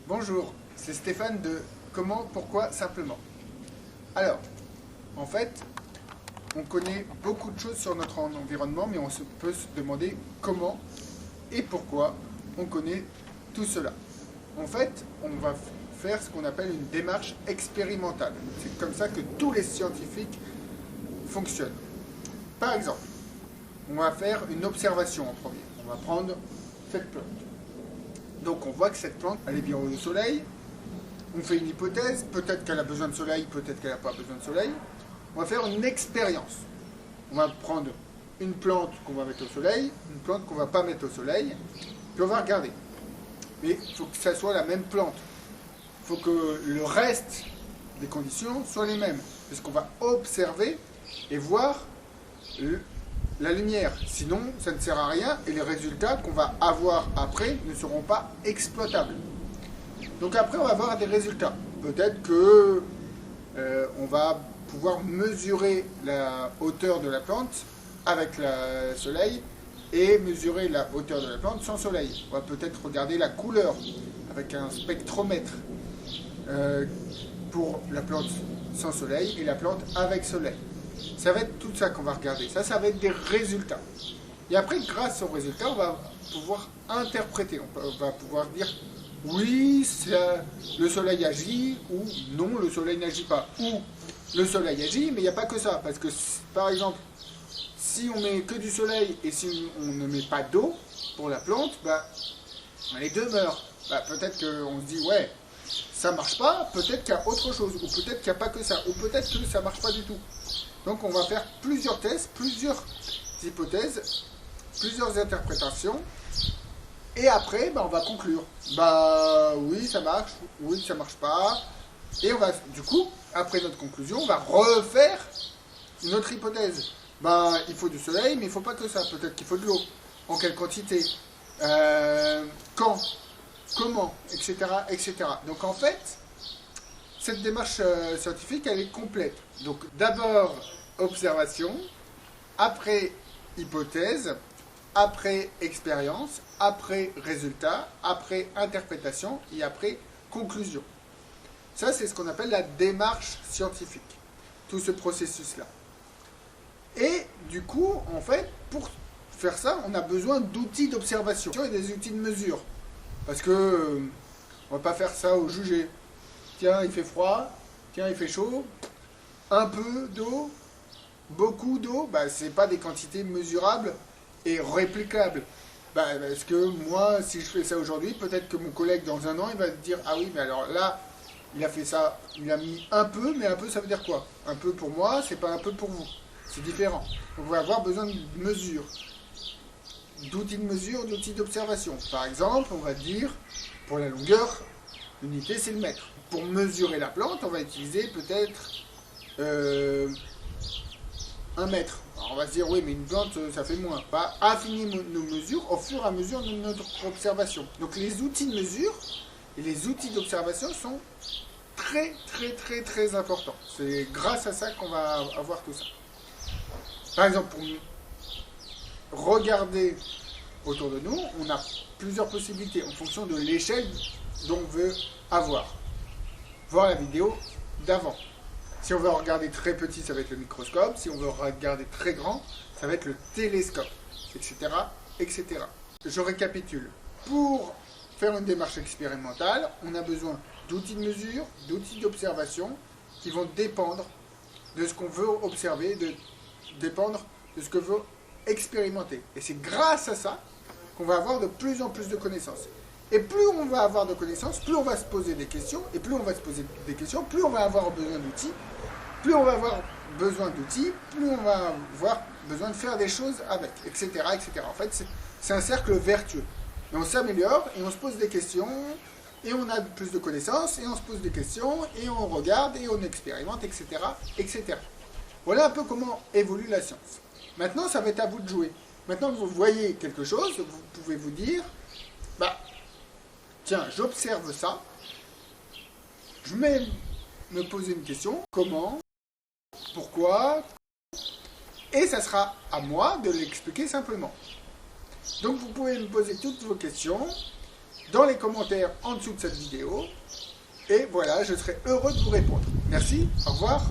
Bonjour, c'est Stéphane de Comment, Pourquoi, Simplement. Alors, en fait, on connaît beaucoup de choses sur notre environnement, mais on peut se demander comment et pourquoi on connaît tout cela. En fait, on va faire ce qu'on appelle une démarche expérimentale. C'est comme ça que tous les scientifiques fonctionnent. Par exemple, on va faire une observation en premier. On va prendre cette plante. Donc on voit que cette plante, elle est bien au soleil. On fait une hypothèse, peut-être qu'elle a besoin de soleil, peut-être qu'elle n'a pas besoin de soleil. On va faire une expérience. On va prendre une plante qu'on va mettre au soleil, une plante qu'on ne va pas mettre au soleil, puis on va regarder. Mais il faut que ça soit la même plante. Il faut que le reste des conditions soient les mêmes. Parce qu'on va observer et voir la lumière. Sinon, ça ne sert à rien et les résultats qu'on va avoir après ne seront pas exploitables. Donc après, on va avoir des résultats. Peut-être que on va pouvoir mesurer la hauteur de la plante avec le soleil et mesurer la hauteur de la plante sans soleil. On va peut-être regarder la couleur avec un spectromètre pour la plante sans soleil et la plante avec soleil. Ça va être tout ça qu'on va regarder. Ça va être des résultats. Et après, grâce aux résultats, on va pouvoir interpréter. On va pouvoir dire oui, le soleil agit, ou non, le soleil n'agit pas. Ou le soleil agit, mais il n'y a pas que ça. Parce que, par exemple, si on met que du soleil et si on ne met pas d'eau pour la plante, les deux meurent. Peut-être qu'on se dit, ouais, ça marche pas, peut-être qu'il y a autre chose, ou peut-être qu'il n'y a pas que ça, ou peut-être que ça marche pas du tout. Donc on va faire plusieurs tests, plusieurs hypothèses, plusieurs interprétations, et après on va conclure. Oui ça marche, oui ça marche pas, et on va du coup, après notre conclusion, on va refaire une autre hypothèse. Il faut du soleil, mais il ne faut pas que ça, peut-être qu'il faut de l'eau. En quelle quantité, quand, comment, etc., etc. Donc en fait, cette démarche scientifique, elle est complète. Donc d'abord observation, après hypothèse, après expérience, après résultat, après interprétation et après conclusion. Ça, c'est ce qu'on appelle la démarche scientifique, tout ce processus-là. Et du coup, en fait, pour faire ça, on a besoin d'outils d'observation et des outils de mesure. Parce que on ne va pas faire ça au jugé. Tiens, il fait froid, tiens, il fait chaud, un peu d'eau, beaucoup d'eau, ce n'est pas des quantités mesurables et réplicables. Parce que moi, si je fais ça aujourd'hui, peut-être que mon collègue dans un an, il va dire, ah oui, mais alors là, il a fait ça, il a mis un peu, mais un peu, ça veut dire quoi? Un peu pour moi, c'est pas un peu pour vous. C'est différent. Donc on va avoir besoin de mesures, d'outils de mesure, d'outils d'observation. Par exemple, on va dire, pour la longueur, l'unité, c'est le mètre. Pour mesurer la plante, on va utiliser peut-être 1 mètre. Alors on va se dire, oui, mais une plante, ça fait moins. Affiner nos mesures au fur et à mesure de notre observation. Donc les outils de mesure et les outils d'observation sont très, très, très, très importants. C'est grâce à ça qu'on va avoir tout ça. Par exemple, pour regarder autour de nous, on a plusieurs possibilités en fonction de l'échelle dont on veut avoir. Voir la vidéo d'avant. Si on veut regarder très petit, ça va être le microscope. Si on veut regarder très grand, ça va être le télescope, etc., etc. Je récapitule. Pour faire une démarche expérimentale, on a besoin d'outils de mesure, d'outils d'observation qui vont dépendre de ce qu'on veut observer, dépendre de ce que veut expérimenter. Et c'est grâce à ça qu'on va avoir de plus en plus de connaissances. Et plus on va avoir de connaissances, plus on va se poser des questions, et plus on va se poser des questions, plus on va avoir besoin d'outils, plus on va avoir besoin d'outils, plus on va avoir besoin de faire des choses avec, etc., etc. En fait, c'est un cercle vertueux. Et on s'améliore, et on se pose des questions, et on a plus de connaissances, et on se pose des questions, et on regarde, et on expérimente, etc., etc. Voilà un peu comment évolue la science. Maintenant, ça va être à vous de jouer. Maintenant que vous voyez quelque chose, vous pouvez vous dire, tiens, j'observe ça, je vais me poser une question, comment, pourquoi, et ça sera à moi de l'expliquer simplement. Donc vous pouvez me poser toutes vos questions, dans les commentaires en dessous de cette vidéo. Et voilà, je serai heureux de vous répondre. Merci, au revoir.